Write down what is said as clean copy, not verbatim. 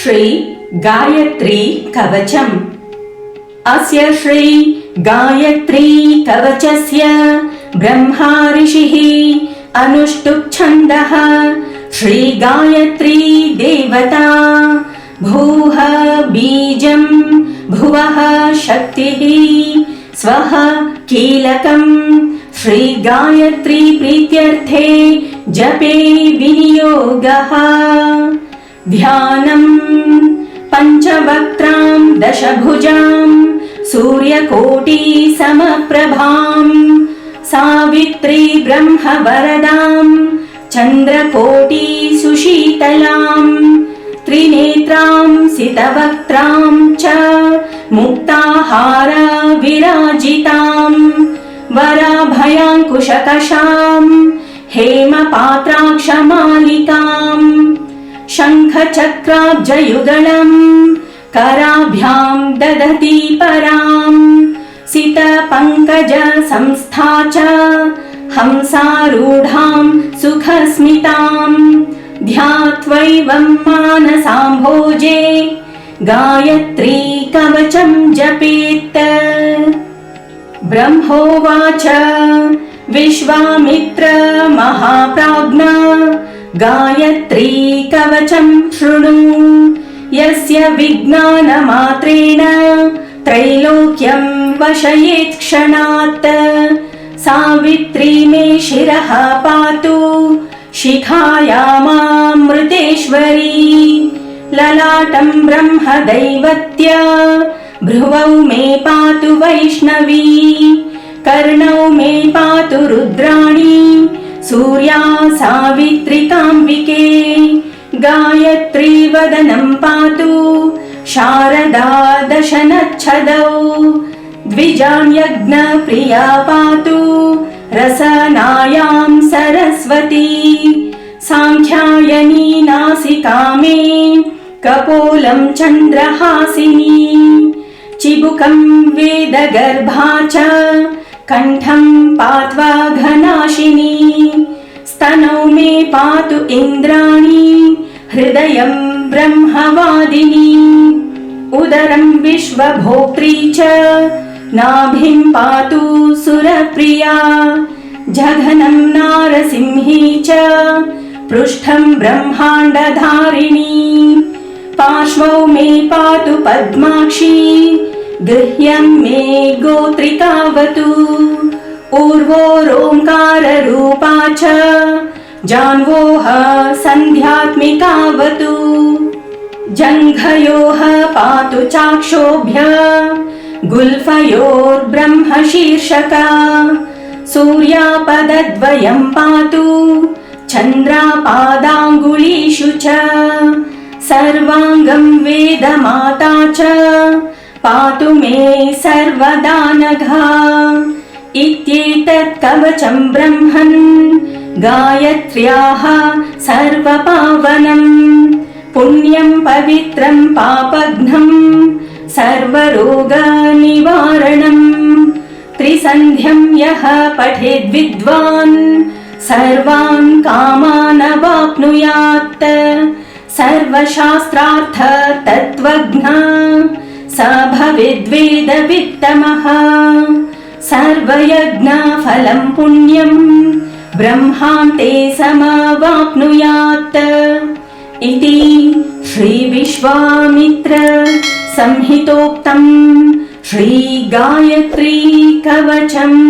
श्री गायत्री कवचम्। अस्य श्री गायत्री कवचस्य ब्रह्मा ऋषिः अनुष्टुप् छन्दः। श्री गायत्री देवता भूः बीजं भुवः शक्तिः स्वः कीलकम्। श्री गायत्री प्रीत्यर्थे जपे विनियोगः। ध्यानम् पञ्चवक्त्रां दशभुजां सूर्यकोटि समप्रभां सावित्री ब्रह्मवरदां चन्द्रकोटि सुशीतलां त्रिनेत्रां सितवक्त्रां च मुक्ताहार विराजितां वराभयाङ्कुशकशां हेमपात्राक्षमालिकां शङ्खचक्राब्जयुगळं कराभ्यां ददति परां सितपङ्कजसंस्था च हंसारूढां सुखस्मितां ध्यात्वैवं मानसाम्भोजे गायत्री कवचं जपेत्। ब्रह्मोवाच विश्वामित्र महाप्राज्ञ गायत्री कवचं शृणु यस्य विज्ञानमात्रेण त्रैलोक्यं वशयेत् क्षणात्। सावित्री मे शिरः पातु शिखायामामृतेश्वरी ललाटं ब्रह्मदैवत्य भ्रुवौ मे पातु वैष्णवी कर्णौ मे पातु रुद्राणी सूर्या सावित्रिकाम्बिके गायत्री वदनं पातु शारदा दशनच्छदौ द्विजान्यग्नप्रिया पातु रसनायां सरस्वती साङ्ख्यायनी नासिका मे कपोलं चन्द्रहासिनी चिबुकं वेदगर्भा च कण्ठं पात्वा घनाशिनी स्तनौ मे पातु इन्द्राणी हृदयं ब्रह्मवादिनी उदरं विश्वभोक्त्री च नाभिं पातु सुरप्रिया जघनं नारसिंही च पृष्ठं ब्रह्माण्डधारिणी पार्श्वौ मे पातु पद्माक्षी गृह्यं मे गोत्रिकावतु ऊर्वोरोङ्काररूपा च जान्वोः सन्ध्यात्मिकावतु जङ्घयोः पातु चाक्षोभ्य गुल्फयोर्ब्रह्मशीर्षका सूर्यापदद्वयं पातु चन्द्रापादाङ्गुलीषु च सर्वाङ्गं वेदमाता च पातु मे सर्वदा नघा। इत्येतत् कवचं ब्रह्मन् गायत्र्याः सर्वपावनं पुण्यं पवित्रं पापघ्नं सर्वरोगनिवारणं त्रिसन्ध्यं यः पठेद्विद्वान् सर्वान् कामान् अवाप्नुयात्। सर्वशास्त्रार्थ तत्त्वज्ञ स भवेद्वेदवित्तमः सर्वयज्ञफलं पुण्यं ब्रह्मान्ते समवाप्नुयात्। इति श्रीविश्वामित्र संहितोक्तं श्रीगायत्री कवचम्।